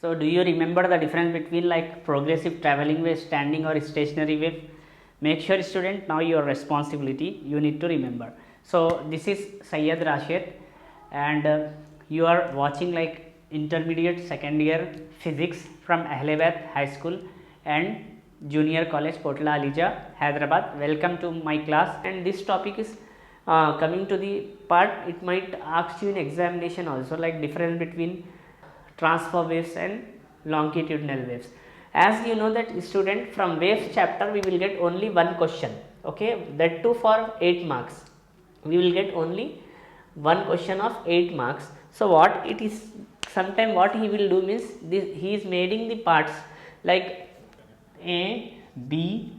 So do you remember the difference between like progressive travelling wave, standing or stationary wave? Make sure student, now your responsibility, you need to remember. So this is Syed Rashid, and you are watching like intermediate second year physics from Ahmedabad High School and Junior College Kotla Alija, Hyderabad. Welcome to my class, and this topic is coming to the part, it might ask you in examination also, like difference between transfer waves and longitudinal waves. As you know that student, from waves chapter we will get only one question, okay, that too for 8 marks. We will get only one question of 8 marks. So what it is, sometime what he will do means, this he is making the parts like A, B,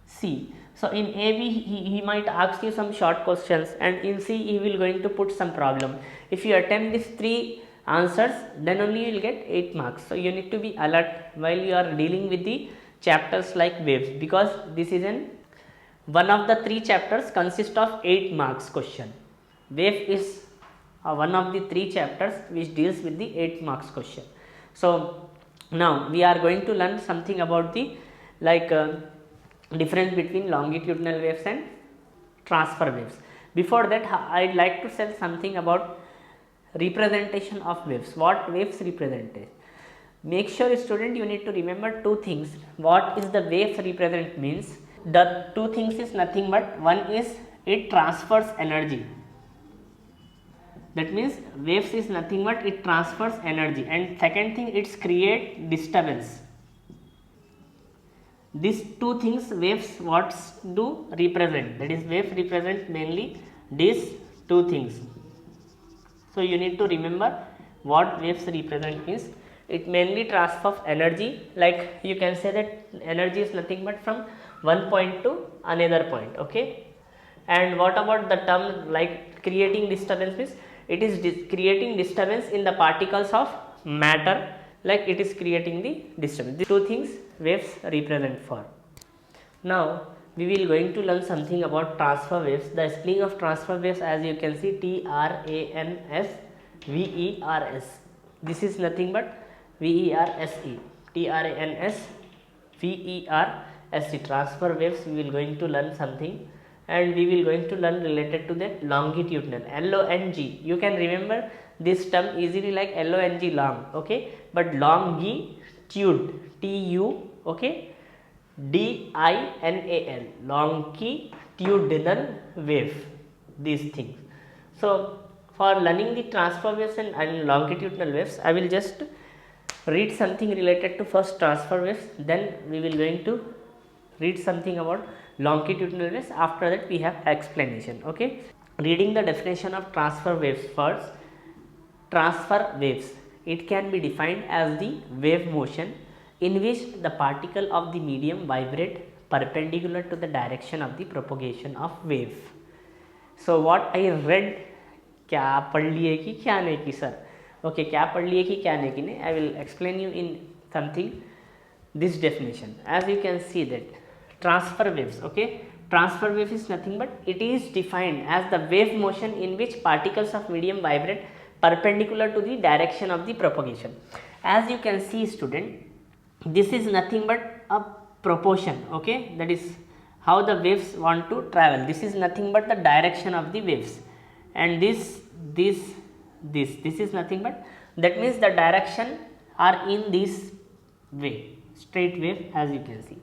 C. So in A, B he might ask you some short questions, and in C he will going to put some problem. If you attempt these 3 answers, then only you will get 8 marks. So you need to be alert while you are dealing with the chapters like waves, because this is one of the 3 chapters consist of 8 marks question. Wave is one of the 3 chapters which deals with the 8 marks question. So now we are going to learn something about the difference between longitudinal waves and transfer waves. Before that, I would like to say something about representation of waves. What waves represent? Make sure student, you need to remember 2 things. What is the waves represent means? The 2 things is nothing but, one is it transfers energy. That means waves is nothing but it transfers energy, and second thing, it's create disturbance. These 2 things waves what do represent, that is wave represent mainly these 2 things. So you need to remember what waves represent means. It mainly transfer energy, like you can say that energy is nothing but from one point to another point, okay. And what about the term like creating disturbance means, it is creating disturbance in the particles of matter, like it is creating the disturbance. These 2 things waves represent for. Now we will going to learn something about transfer waves. The spelling of transfer waves, as you can see, TRANSVERS. This is nothing but VERSE, TRANSVERSE. Transfer waves we will going to learn something, and we will going to learn related to the longitudinal, LONG. You can remember this term easily like LONG, long, okay, but longitude, TU, okay, DINAL, longitudinal wave, these things. So for learning the transfer waves and longitudinal waves, I will just read something related to first transfer waves, then we will going to read something about longitudinal waves. After that we have explanation, okay. Reading the definition of transfer waves first. Transfer waves, it can be defined as the wave motion in which the particle of the medium vibrate perpendicular to the direction of the propagation of wave. So what I read, क्या पढ़ लिए कि क्या नहीं कि sir, okay, क्या पढ़ लिए कि क्या नहीं कि नहीं, I will explain you in something this definition. As you can see that transfer waves, okay, transfer wave is nothing but it is defined as the wave motion in which particles of medium vibrate perpendicular to the direction of the propagation. As you can see student, this is nothing but a proportion, okay, that is how the waves want to travel. This is nothing but the direction of the waves, and this is nothing but, that means the direction are in this way, straight wave, as you can see.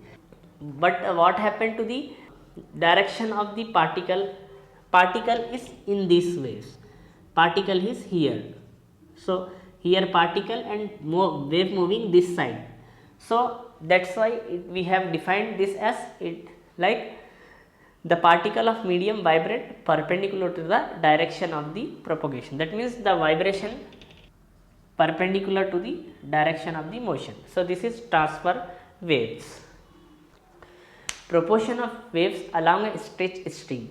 But what happened to the direction of the particle? Particle is in this waves, particle is here, so here particle and wave moving this side. So that's why we have defined this as it like the particle of medium vibrate perpendicular to the direction of the propagation. That means the vibration perpendicular to the direction of the motion. So this is transfer waves. Proportion of waves along a stretched string.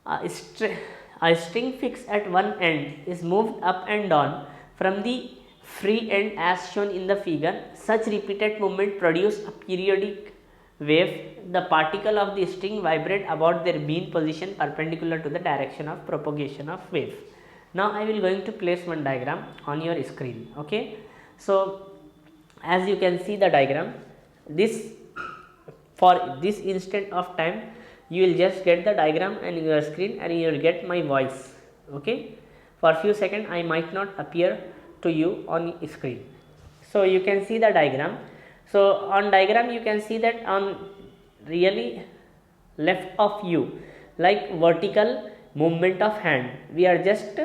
A string fixed at one end is moved up and down from the free end as shown in the figure. Such repeated movement produce a periodic wave. The particle of the string vibrate about their mean position perpendicular to the direction of propagation of wave. Now I will going to place one diagram on your screen, okay. So as you can see the diagram, this for this instant of time you will just get the diagram and your screen and you will get my voice. Okay, for few seconds I might not appear to you on screen. So you can see the diagram. So on diagram you can see that on really left of you, like vertical movement of hand, we are just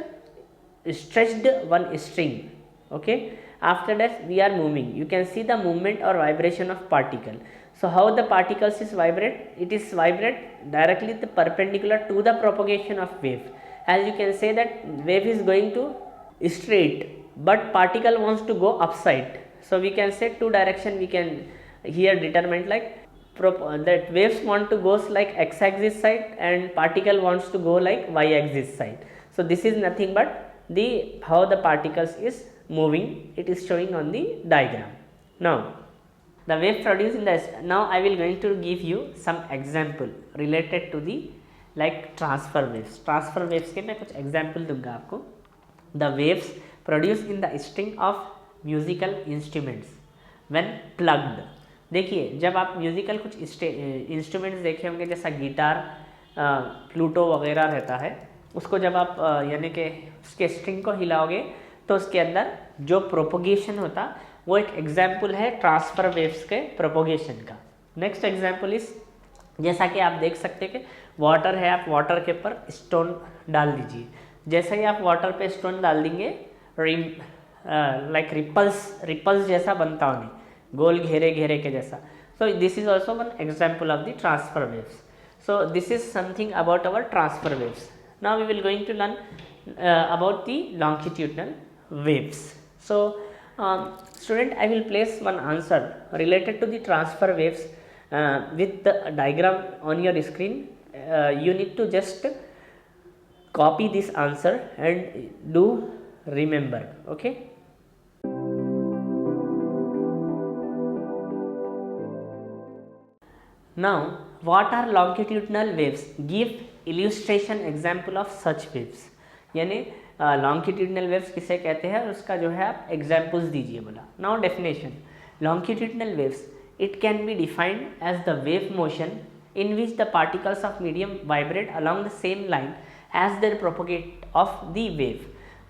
stretched one string. Okay, after that we are moving. You can see the movement or vibration of particle. So how the particles is vibrate? It is vibrate directly the perpendicular to the propagation of wave. As you can say that wave is going to straight, but particle wants to go upside. So we can say two direction we can here determine, like that waves want to goes like x-axis side and particle wants to go like y-axis side. So this is nothing but the how the particles is moving. It is showing on the diagram. Now the wave produced in the, now I will going to give you some example related to the like transfer waves. Transfer waves के मैं कुछ example दूंगा आपको. The waves produced in the string of musical instruments when plugged. देखिए जब आप musical कुछ instruments देखे होंगे जैसा गिटार, प्लूटो वगैरह रहता है, उसको जब आप यानी कि उसके स्ट्रिंग को हिलाओगे तो उसके अंदर जो प्रोपोगेशन होता वो एक एग्जाम्पल है ट्रांसफर वेव्स के प्रोपोगेशन का. नेक्स्ट एग्जाम्पल इस, जैसा कि आप देख सकते हैं कि वाटर है, आप वाटर के ऊपर स्टोन डाल दीजिए. जैसे ही आप वाटर पे स्टोन डाल देंगे लाइक रिपल्स जैसा बनता होने, गोल घेरे घेरे के जैसा. So this is also one example of the transverse waves. So this is something about our transverse waves. Now we will going to learn about the longitudinal waves. So student, I will place one answer related to the transfer waves with the diagram on your screen. You need to just copy this answer and do remember. Okay. Now what are longitudinal waves? Give illustration example of such waves. यानी longitudinal waves किसे कहते हैं, उसका जो है आप examples दीजिए बोला. Now definition, longitudinal waves it can be defined as the wave motion in which the particles of medium vibrate along the same line as their propagate of the wave.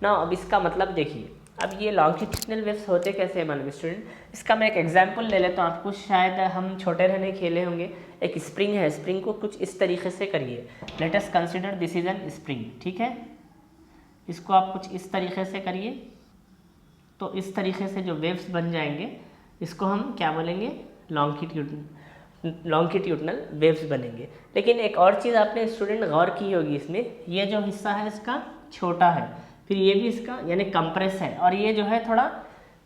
Now अब इसका मतलब देखिए, अब ये longitudinal waves होते कैसे हैं मालूम स्टूडेंट. इसका मैं एक एग्जाम्पल ले लेता हूँ आपको. शायद हम छोटे रहने खेले होंगे. एक स्प्रिंग है, स्प्रिंग को कुछ इस तरीके से करिए. Let us consider this is an spring. ठीक है, इसको आप कुछ इस तरीके से करिए तो इस तरीके से जो वेव्स बन जाएंगे इसको हम क्या बोलेंगे, लॉन्गिट्यूडनल वेव्स बनेंगे. लेकिन एक और चीज़ आपने स्टूडेंट गौर की होगी, इसमें ये जो हिस्सा है इसका छोटा है, फिर ये भी इसका यानी कंप्रेस है, और ये जो है थोड़ा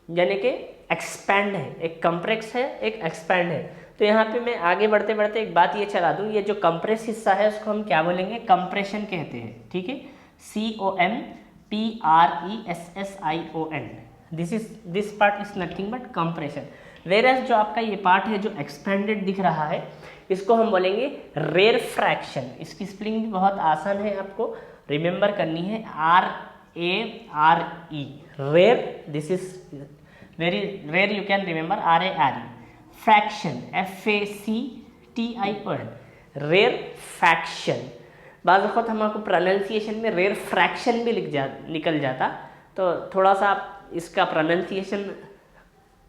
यानी कि एक्सपैंड है. एक कंप्रेस है, एक एक्सपैंड है. तो यहाँ पे मैं आगे बढ़ते बढ़ते एक बात ये चला दूँ, ये जो कंप्रेस हिस्सा है उसको हम क्या बोलेंगे, कंप्रेशन कहते हैं. ठीक है, COMPRESSION. This part is nothing but compression. Whereas जो आपका ये पार्ट है जो एक्सपेंडेड दिख रहा है इसको हम बोलेंगे रेयर फ्रैक्शन. इसकी स्पेलिंग भी बहुत आसान है, आपको रिमेंबर करनी है, RARE. Rare, this is very rare, you can remember RARE. Fraction FACTION, rare fraction. बाज़ वक़्त हमको प्रोनाउंसिएशन में रेयर फ्रैक्शन भी निकल जाता, तो थोड़ा सा आप इसका प्रोनाउंसिएशन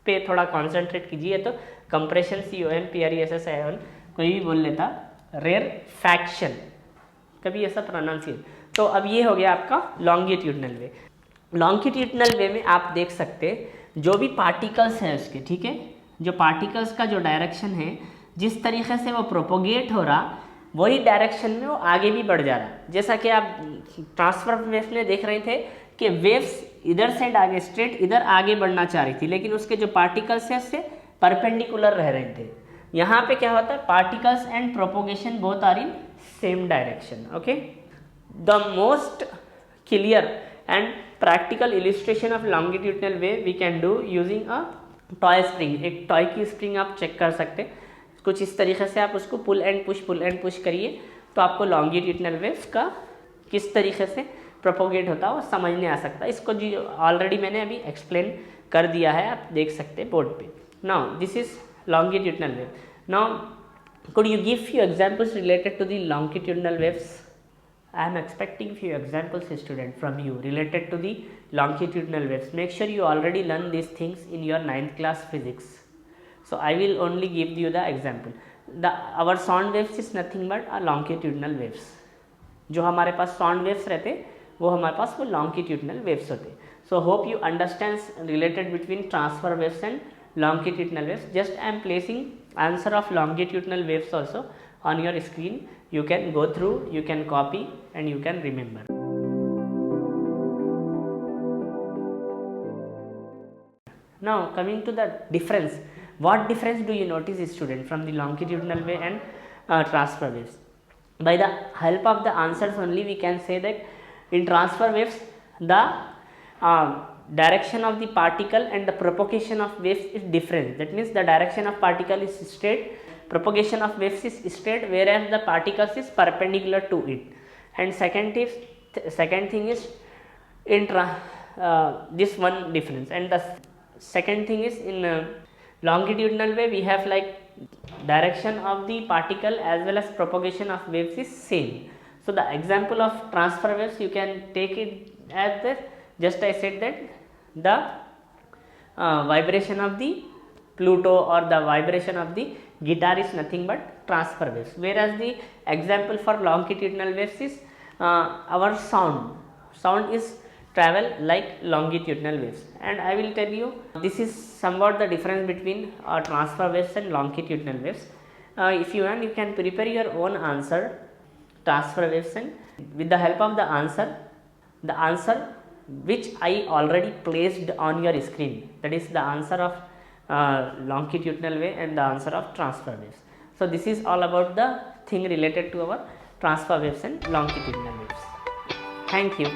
पे थोड़ा कंसंट्रेट कीजिए. तो कंप्रेशन COMPRESSION कोई भी बोल लेता, रेयर फ्रैक्शन कभी ऐसा प्रोनाउंसिएशन. तो अब ये हो गया आपका लॉन्गिट्यूडनल वे. लॉन्गिट्यूडनल वे में आप देख सकते जो भी पार्टिकल्स हैं उसके, ठीक है, जो पार्टिकल्स का जो डायरेक्शन है, जिस तरीके से वो प्रोपोगेट हो रहा वही डायरेक्शन में वो आगे भी बढ़ जा रहा. जैसा कि आप ट्रांसफर वेव्स में देख रहे थे कि वेव्स इधर साइड आगे स्ट्रेट इधर आगे बढ़ना चाह रही थी, लेकिन उसके जो पार्टिकल्स हैं उससे परपेंडिकुलर रह रहे थे. यहाँ पे क्या होता है, particles and propagation both are in same direction. Okay, the most clear and practical illustration of longitudinal wave we can do using a toy spring. एक टॉय की स्प्रिंग आप चेक कर सकते हैं. कुछ इस तरीके से आप उसको पुल एंड पुश करिए तो आपको लॉन्गिट्यूडनल वेव्स का किस तरीके से प्रोपोगेट होता है वो समझने आ सकता है. इसको जी ऑलरेडी मैंने अभी एक्सप्लेन कर दिया है, आप देख सकते हैं बोर्ड पे. Now this is longitudinal wave. Now could you give few examples related to the longitudinal waves? I am expecting few examples, student, from you related to the longitudinal waves. Make sure you already learn these things in your 9th class physics. So I will only give you the example. Our sound waves is nothing but a longitudinal waves. जो हमारे पास sound waves रहते वो हमारे पास वो longitudinal waves होते. So hope you understand related between transfer waves and longitudinal waves. Just I am placing answer of longitudinal waves also on your screen. You can go through, you can copy and you can remember. Now coming to the difference, what difference do you notice, student, from the longitudinal wave and transfer waves? By the help of the answers only we can say that in transfer waves the direction of the particle and the propagation of waves is different. That means the direction of particle is straight, propagation of waves is straight, whereas the particles is perpendicular to it. And second thing is in this one difference. And the second thing is in longitudinal wave we have like direction of the particle as well as propagation of waves is same. So the example of transfer waves you can take it as this. Just I said that the vibration of the Pluto or the vibration of the guitar is nothing but transfer waves, whereas the example for longitudinal waves is our sound is travel like longitudinal waves. And I will tell you this is somewhat the difference between transfer waves and longitudinal waves. If you want, you can prepare your own answer transfer waves, and with the help of the answer which I already placed on your screen, that is the answer of longitudinal wave and the answer of transfer waves. So this is all about the thing related to our transfer waves and longitudinal waves. Thank you.